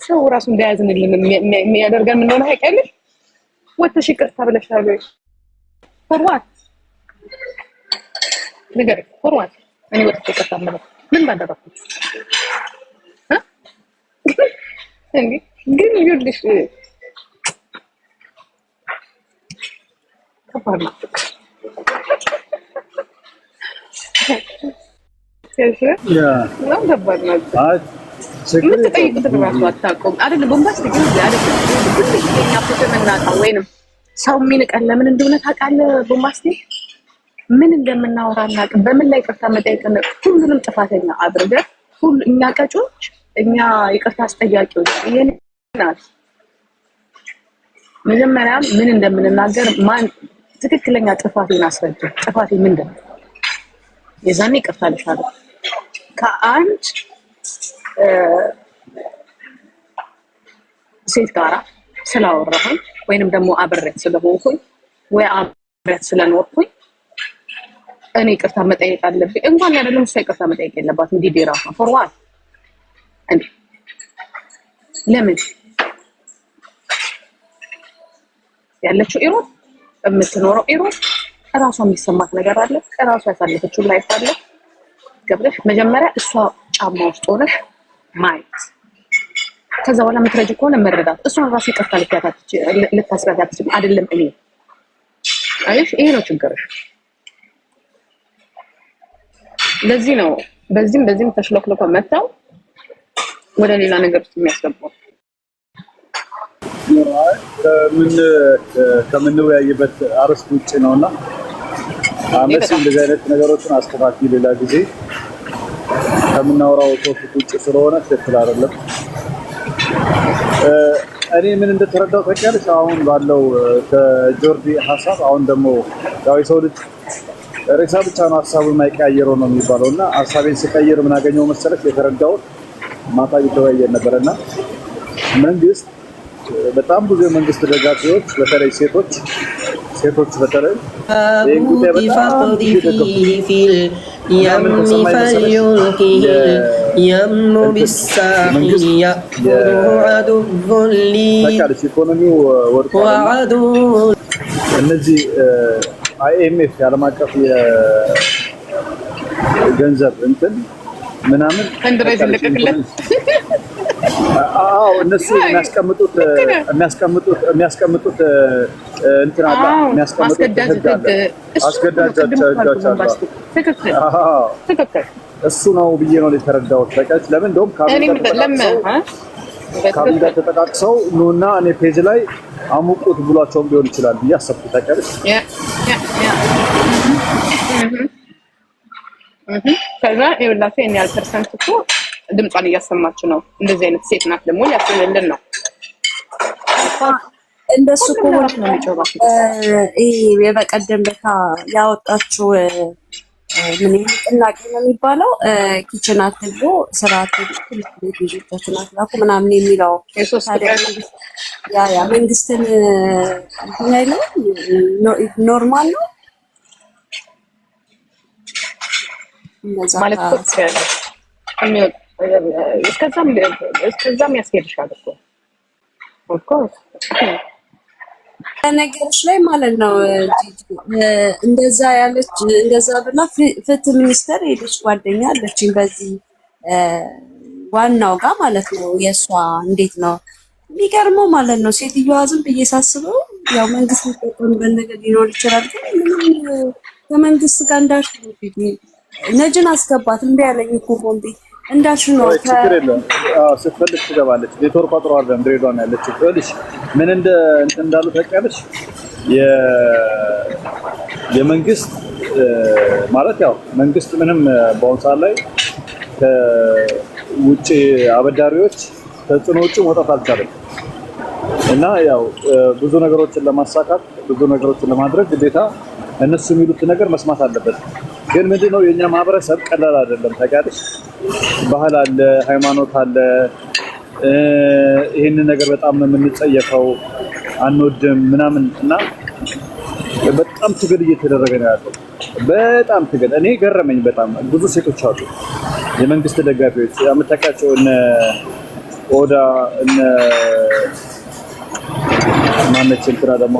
ሰው ራሱ እንዳያዝንልን የሚያደርገን ምን ሆነ አይቀልም ወጥተሽ ይቅርታ ብለሻል ወይ ፎርዋት ነገር ፎርዋት እኔ ወጥቼ ይቅርታ ማለት ምን ባደረኩት እንዴ ግን ይኸውልሽ ከባድ ነው ያ ነው ከባድ ነው ምን ተጠይቁት ብራሱ አታውቁም አይደል ቦምባስቲክ ነው አይደል የኛ ፍቅር እናጣው ወይንም ሰው የሚንቀን ለምን እንደሆነ ታውቃለህ ቦምባስቲክ ምን እንደምናወራ እናውቅ በምን ላይ ይቅርታ መጠየቅ ሁሉንም ጥፋተኛ አድርገን ሁሉ እኛ ቀጮች እኛ ይቅርታ አስጠያቂዎች ይሄናል መጀመሪያ ምን እንደምንናገር ማን ትክክለኛ ጥፋቴን አስረዳ ጥፋቴ ምንድነው የዛኔ ይቅርታ ልሻለሁ ከአንድ ሴት ጋራ ስላወራሁኝ ወይንም ደግሞ አብሬት ስለሆንኩኝ ወይ አብሬት ስለኖርኩኝ እኔ ይቅርታ መጠየቅ አለብኝ እንኳን አይደለም እሷ ይቅርታ መጠየቅ የለባትም ዲዲራ ፎርዋት እንዴ ለምን ያለችው ኢሮፕ የምትኖረው ኢሮፕ ራሷ የሚሰማት ነገር አለ ራሷ ያሳለፈችው ላይፍ አለ ገብለሽ መጀመሪያ እሷ ጫማ ውስጥ ሆነሽ ማየት ከዛ በኋላ ምትረጂ ከሆነ መረዳት እሷን ራሱ ይቅርታ ልታስረዳት አይደለም እኔ አይሽ ይሄ ነው ችግርሽ ለዚህ ነው በዚህም ተሽሎክሎኮ መጣው ወደ ሌላ ነገር ውስጥ የሚያስገባው ከምንወያይበት አርስት ውጪ ነውና አመስ እንደዚህ አይነት ነገሮችን አስተካክል ሌላ ጊዜ ከምናወራው ቶፒክ ውጪ ስለሆነ ትክክል አይደለም እኔ ምን እንደተረዳው ታውቂያለሽ አሁን ባለው ከጆርዲ ሐሳብ አሁን ደግሞ ያው የሰው ልጅ ሬሳ ብቻ ነው ሐሳቡን የማይቀያየረው ነው የሚባለውና ሐሳቤን ስቀይር ምን አገኘው መሰለሽ የተረዳው ማታ እየተወያየን ነበርና መንግስት በጣም ብዙ የመንግስት ደጋፊዎች በተለይ ሴቶች በተለይ እነዚህ አይኤምኤፍ የዓለም አቀፍ የገንዘብ እንትን ምናምን ፈንድሬዝ ልቀቅለት እነሱ የሚያስቀምጡት እንትን አለ የሚያስቀምጡት አስገዳጅ እሱ ነው ብዬ ነው የተረዳሁት። በቃ ለምን እንደውም ካቢኔ ተጠቃቅሰው ኑና እኔ ፔጅ ላይ አሙቁት ብሏቸውም ሊሆን ይችላል ብዬ አሰብኩት። ታውቂያለሽ ከዛ ይኸውላችሁ የኔ አልፐርሰንት እኮ ድምጿን እያሰማች ነው። እንደዚህ አይነት ሴት ናት ደግሞ ያስፈልልን ነው እንደሱ ኮሆች ነው የሚጮባት። ይሄ በቀደም ለታ ያወጣችው ምን ጥናቄ ነው የሚባለው ኪችን አትልቦ ስርዓት ቤት ልጆቻችን አትላኩ ምናምን የሚለው ያ መንግስትን አይደለም ኖርማል ነው ማለት ነው እስከዛም ያስኬድሻል እኮ ኦፍ ኮርስ ነገሮች ላይ ማለት ነው። እንደዛ ያለች እንደዛ ብላ ፍትህ ሚኒስተር ሄደች ጓደኛ አለችኝ በዚህ ዋናው ጋር ማለት ነው። የሷ እንዴት ነው የሚገርመው ማለት ነው። ሴትዮዋ ዝም ብዬ ሳስበው ያው መንግስት የሚጠቀምበት ነገር ሊኖር ይችላል፣ ግን ምንም ከመንግስት ጋር እንዳልሽ ነጅን አስገባት እንዴ ያለኝ እኮ ቦምቤ እንዳልሽ ነው። ችግር የለም ስትፈልግ ትገባለች። ኔትወርክ ቋጥሯል ድሬዳዋ ነው ያለችው። ይኸውልሽ ምን እንዳሉ ታውቂያለሽ? የመንግስት ማለት ያው መንግስት ምንም በአሁኑ ሰዓት ላይ ከውጭ አበዳሪዎች ተጽዕኖ ውጭ መውጣት አልቻለም እና ያው ብዙ ነገሮችን ለማሳካት ብዙ ነገሮችን ለማድረግ ግዴታ እነሱ የሚሉት ነገር መስማት አለበት። ግን ምንድነው የኛ ማህበረሰብ ቀላል አይደለም ታውቂያለሽ። ባህል አለ፣ ሃይማኖት አለ። ይሄንን ነገር በጣም ነው የምንጸየፈው፣ አንወድም ምናምን እና በጣም ትግል እየተደረገ ነው ያለው። በጣም ትግል እኔ ገረመኝ። በጣም ብዙ ሴቶች አሉ የመንግስት ደጋፊዎች የምታውቃቸው ኦዳ እነ ማነች እንትና ደግሞ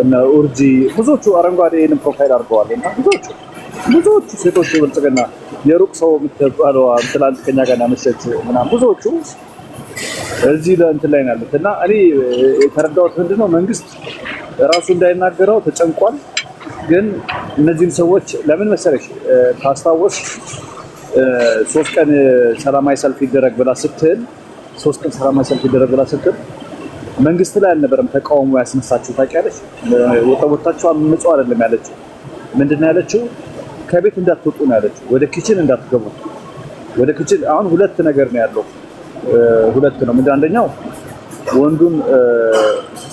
እነ ኡርጂ ብዙዎቹ አረንጓዴ ይሄንን ፕሮፋይል አድርገዋል እና ብዙዎቹ ሴቶች ብልጽግና የሩቅ ሰው የምትባለው ትላንት ከኛ ጋር ያመሸች ምናምን ብዙዎቹ እዚህ ለእንትን ላይ ነው ያሉት እና እኔ የተረዳሁት ምንድነው መንግስት ራሱ እንዳይናገረው ተጨንቋል። ግን እነዚህን ሰዎች ለምን መሰለሽ ታስታውስ 3 ቀን ሰላማዊ ሰልፍ ይደረግ ብላ ስትል 3 ቀን ሰላማዊ ሰልፍ ይደረግ ብላ ስትል መንግስት ላይ አልነበረም ተቃውሞ ያስነሳችሁ ታውቂያለሽ። ወጣቶቹ አምጾ አይደለም ያለችው። ምንድነው ያለችው? ከቤት እንዳትወጡ ነው ያለችው። ወደ ኪችን እንዳትገቡ። ወደ ኪችን አሁን ሁለት ነገር ነው ያለው። ሁለት ነው። ምንድነው? አንደኛው ወንዱን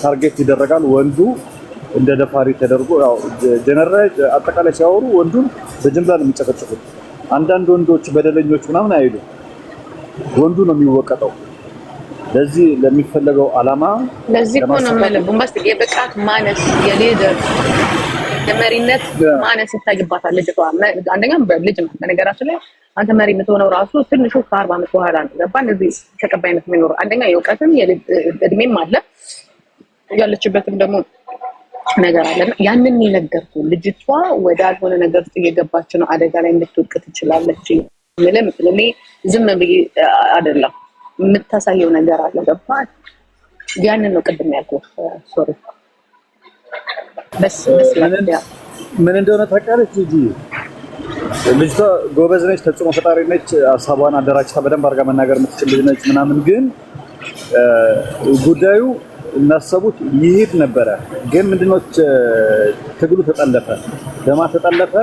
ታርጌት ይደረጋል። ወንዱ እንደ ደፋሪ ተደርጎ ያው ጀነራል አጠቃላይ ሲያወሩ ወንዱን በጅምላ ነው የሚጨፈጭፉት። አንዳንድ ወንዶች በደለኞች ምናምን አይሉ ወንዱ ነው የሚወቀጠው። ለዚህ ለሚፈለገው አላማ ለዚህ እኮ ነው ማለት ቦምባስት የብቃት ማነስ የሊደር የመሪነት ማነስ ይታይባታል ልጅቷ። አንደኛ ልጅ ነው በነገራችን ላይ አንተ መሪ የምትሆነው ራሱ ትንሹ ከ40 ዓመት በኋላ ነው። ገባን? እዚህ ተቀባይነት የሚኖር አንደኛ የእውቀትም የእድሜም አለ ያለችበትም ደግሞ ነገር አለና ያንን ይነገርኩ ልጅቷ ወዳልሆነ ነገር ውስጥ እየገባች ነው። አደጋ ላይ እንድትወድቅ ትችላለች። ምንም እኔ ዝም ብዬ አይደለም የምታሳየው ነገር አለ። ገባን? ያንን ነው ቅድም ያልኩት። ሶሪ በስ ምን እንደሆነ ታውቂያለሽ እንጂ ልጅቷ ጎበዝ ነች፣ ተጽዕኖ ፈጣሪ ነች፣ ሀሳቧን አደራጅታ በደንብ አድርጋ መናገር የምትችል ልጅ ነች ምናምን። ግን ጉዳዩ እናሰቡት ይሄድ ነበረ። ግን ምንድነው ትግሉ ተጠለፈ። ለማ ተጠለፈ?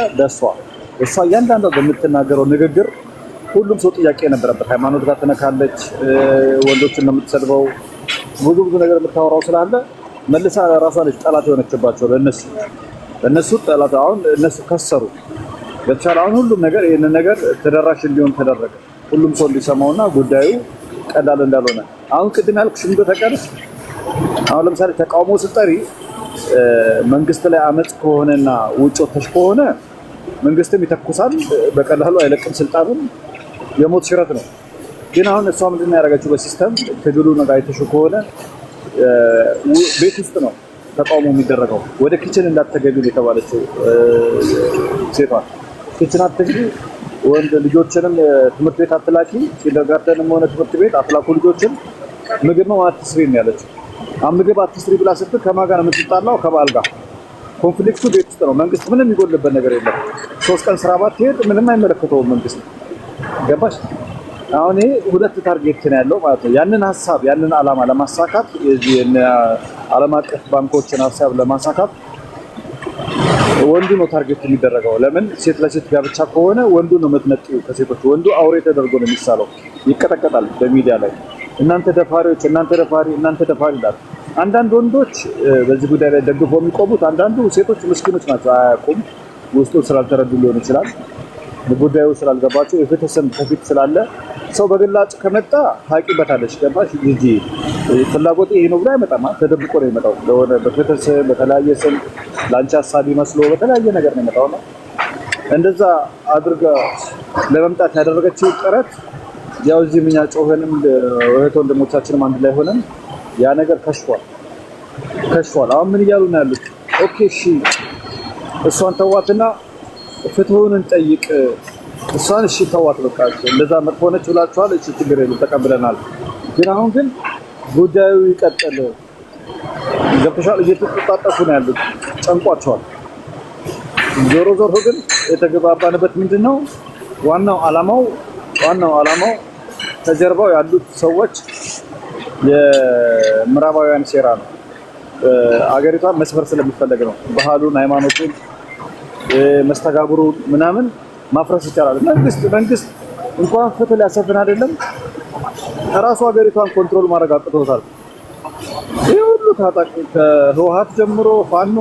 እሷ እያንዳንዷ በምትናገረው ንግግር ሁሉም ሰው ጥያቄ ነበረበት። ሃይማኖት ጋር ትነካለች፣ ወንዶችን ነው የምትሰድበው፣ ብዙ ነገር የምታወራው ስላለ መልሳ ራሷ ልጅ ጠላት የሆነችባቸው ለነሱ ጠላት። አሁን እነሱ ከሰሩ በተቻለ አሁን ሁሉም ነገር ይሄንን ነገር ተደራሽ እንዲሆን ተደረገ። ሁሉም ሰው እንዲሰማውና ጉዳዩ ቀላል እንዳልሆነ አሁን ቅድም ያልኩሽ ምን ተቀርስ አሁን ለምሳሌ ተቃውሞ ስጠሪ መንግስት ላይ አመጽ ከሆነና ውጭ ወጥተሽ ከሆነ መንግስትም ይተኩሳል፣ በቀላሉ አይለቅም ስልጣኑን፣ የሞት ሽረት ነው። ግን አሁን እሷ ምንድነው ያደረገችው? በሲስተም ትግሉ ነው አይተሽ ከሆነ ቤት ውስጥ ነው ተቃውሞ የሚደረገው። ወደ ኪችን እንዳትገቢ የተባለችው ሴቷ ኪችን አትግቢ፣ ወንድ ልጆችንም ትምህርት ቤት አትላኪ፣ ኪንደርጋርተንም ሆነ ትምህርት ቤት አትላኩ ልጆችን፣ ምግብ ነው አትስሪ ነው ያለችው። ምግብ አትስሪ ብላ ስትል ከማን ጋር ነው የምትጣላው? ከባል ጋር። ኮንፍሊክቱ ቤት ውስጥ ነው። መንግስት ምንም የሚጎልበት ነገር የለም። 3 ቀን ስራ ባትሄድ ምንም አይመለከተውም መንግስት። ገባሽ? አሁን ይሄ ሁለት ታርጌት ነው ያለው ማለት ነው። ያንን ሀሳብ ያንን አላማ ለማሳካት ዓለም አቀፍ ባንኮችን ሀሳብ ለማሳካት ወንዱ ነው ታርጌት የሚደረገው። ለምን? ሴት ለሴት ጋብቻ ከሆነ ወንዱ ነው የምትነጥቂው ከሴቶች። ወንዱ አውሬ ተደርጎ ነው የሚሳለው፣ ይቀጠቀጣል በሚዲያ ላይ። እናንተ ደፋሪዎች፣ እናንተ ደፋሪ ይላል። አንዳንድ ወንዶች በዚህ ጉዳይ ላይ ደግፈው የሚቆሙት፣ አንዳንዱ ሴቶች ምስኪኖች ናቸው፣ አያውቁም። ውስጡ ስላልተረዱ ሊሆን ይችላል፣ ጉዳዩ ስላልገባቸው። የፍትህ ከፊት ስላለ ሰው በግላጭ ከመጣ ታውቂበታለሽ። ገባሽ? እንጂ ፍላጎት ይሄ ነው ብሎ አይመጣም። ተደብቆ ነው የሚመጣው። ለሆነ በፍትህ ስም፣ በተለያየ ስም ላንቺ ሀሳቢ መስሎ በተለያየ ነገር ነው የሚመጣው ነው። እንደዛ አድርጋ ለመምጣት ያደረገችው ጥረት ያው እዚህ ምኛ ጮኸንም እህት ወንድሞቻችንም አንድ ላይ ሆነን ያ ነገር ከሽፏል። አሁን ምን እያሉ ነው ያሉት? ኦኬ እሺ እሷን ተዋትና ፍትሁን እንጠይቅ። እሷን እሺ ተዋት በቃ እንደዛ መጥፎ ነች ብላችኋል፣ እሺ ችግር የለም ተቀብለናል። ግን አሁን ግን ጉዳዩ ይቀጥል። ገብተሻል? እየተጣጣፉ ነው ያሉት፣ ጨንቋቸዋል። ዞሮ ግን የተገባባንበት ምንድነው? ዋናው ዓላማው ከጀርባው ያሉት ሰዎች የምዕራባውያን ሴራ ነው። አገሪቷን መስፈር ስለሚፈለግ ነው። ባህሉን፣ ሃይማኖቱን፣ መስተጋብሩን ምናምን ማፍረስ ይቻላል። መንግስት እንኳን ፍትህ ሊያሰፍን አይደለም ራሱ ሀገሪቷን ኮንትሮል ማድረግ አቅቶታል። ይህ ሁሉ ታጣቂ ከህወሓት ጀምሮ ፋኖ፣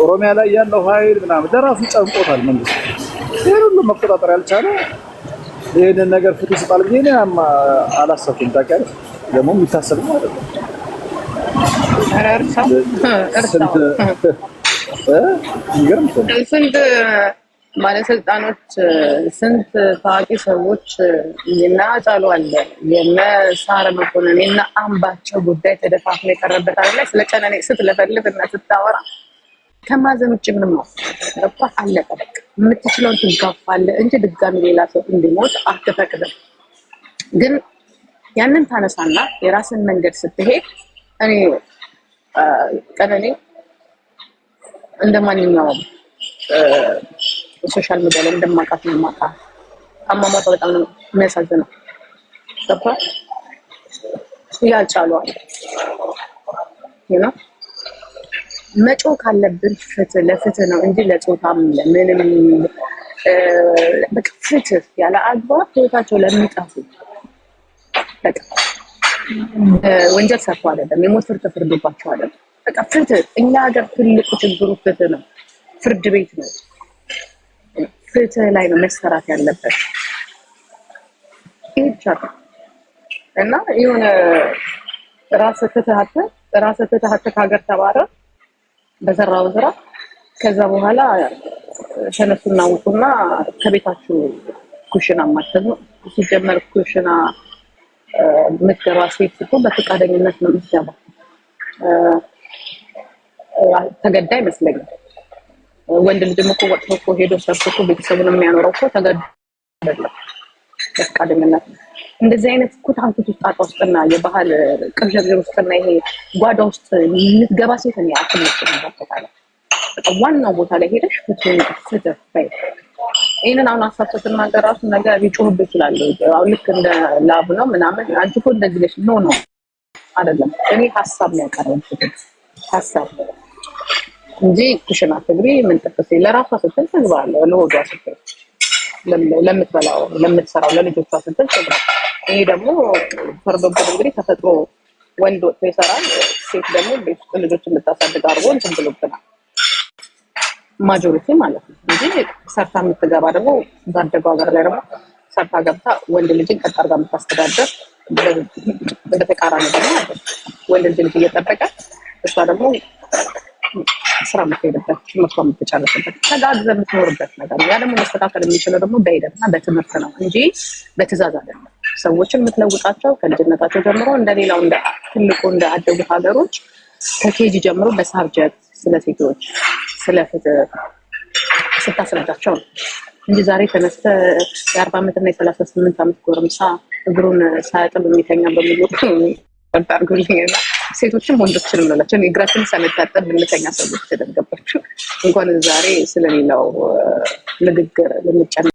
ኦሮሚያ ላይ ያለው ኃይል ምናምን ለራሱ ጨንቆታል መንግስት። ይህ ሁሉ መቆጣጠር ያልቻለ ይሄንን ነገር ፍትህ ይሰጣል ብዬ እኔ አላሰብኩም። ታውቂያለሽ ደግሞ የሚታሰብ ማለት ነው። ባለስልጣኖች ስንት ታዋቂ ሰዎች የነ ሃጫሉ አለ የነ ሳረ መኮንን የነ አምባቸው ጉዳይ ተደፋፍኖ የቀረበት አለ ላይ ስለ ጨነኔ ስትለፈልፍ እና ስታወራ ከማዘን ውጭ ምንም አባ አለቀ። በቃ የምትችለውን ትጋፋለህ እንጂ ድጋሚ ሌላ ሰው እንዲሞት አትፈቅድም። ግን ያንን ታነሳና የራስን መንገድ ስትሄድ እኔ ቀነኔ እንደማንኛውም ሶሻል ሚዲያ ላይ እንደማውቃት ነው የማውቃት። አሟሟቷ በጣም ነው የሚያሳዝነው። ገባ ያጫሏል መጮህ ካለብን ፍትህ ለፍትህ ነው እንጂ ለጾታም ለምንም በቃ ፍትህ ያለ አግባብ ህይወታቸው ለሚጠፉ በቃ ወንጀል ሰርቶ አይደለም የሞት ፍርድ ተፈርዶባቸው አይደለም። በቃ ፍትህ እኛ ሀገር ትልቁ ችግሩ ፍትህ ነው። ፍርድ ቤት ነው። ፍትህ ላይ ነው መሰራት ያለበት። ይቻላል እና የሆነ ራስህ ፍትህ ከሀገር ተባረር በሰራው ስራ ከዛ በኋላ ተነሱና ውጡና ከቤታችሁ ኩሽና ማተዝ ነው። ሲጀመር ኩሽና ምትገባ ሴት ስትሆን በፈቃደኝነት ነው የምትገባ። ተገዳ አይመስለኝም። ወንድ ልጅም እኮ ወጥቶ እኮ ሄዶ ሰርቶ እኮ ቤተሰቡን የሚያኖረው እኮ ተገዳ አይደለም፣ በፈቃደኝነት። እንደዚህ አይነት ኩታንኩት ውስጥ ጣጣ ውስጥና የባህል ቅርዥር ውስጥና ይሄ ጓዳ ውስጥ የምትገባ ሴት ነው አትመጭ ነው ተባለ። በቃ ዋናው ቦታ ላይ ሄደሽ ፍትህ በይ። ይሄንን አሁን አሳሰትና ገራሱ ነገር ሊጮህብ ይችላል። አሁን ልክ እንደ ላብ ነው ምናምን አንቺ እኮ እንደዚህ ነሽ ኖ አይደለም። እኔ ሀሳብ ነው ያቀረብኩት ሀሳብ እንጂ ኩሽና ትግሪ ምን ጥፍሴ ለራሷ ስትል ትግባለህ ለሆዷ ስትል ለምትበላው ለምትሰራው ለልጆቿ ስትል ትግባ። ይሄ ደግሞ ፈርዶበት እንግዲህ ተፈጥሮ ወንድ ወጥቶ ይሰራል፣ ሴት ደግሞ ቤት ውስጥ ልጆችን ልታሳድግ አድርጎ እንትን ብሎብናል ማጆሪቲ ማለት ነው። እንጂ ሰርታ የምትገባ ደግሞ ባደገው ሀገር ላይ ደግሞ ሰርታ ገብታ ወንድ ልጅን ቀጥ አድርጋ የምታስተዳደር በተቃራኒ ደግሞ ወንድ ልጅ እየጠበቀ እሷ ደግሞ ስራ የምትሄድበት ትምህርቷ የምትጨርስበት ተጋግዘ የምትኖርበት ነገር ነው። ያ ደግሞ መስተካከል የሚችለው ደግሞ በሂደትና በትምህርት ነው እንጂ በትእዛዝ አይደለም። ሰዎችን የምትለውጣቸው ከልጅነታቸው ጀምሮ እንደሌላው እንደ ትልቁ እንደ አደጉ ሀገሮች ከኬጂ ጀምሮ በሳብጀክት ስለ ሴቶች ስለ ፍትህ ስታስረዳቸው ነው እንጂ ዛሬ ተነስተ የ40 ዓመትና የ38 ዓመት ጎረምሳ እግሩን ሳያጥብ የሚተኛ በሚሉ ታርጉልኝና ሴቶችም ወንዶችንም ነው እግራችን ሳንታጠብ ብንተኛ ሰዎች ተደርገባችሁ እንኳን ዛሬ ስለሌላው ንግግር ልንጨምር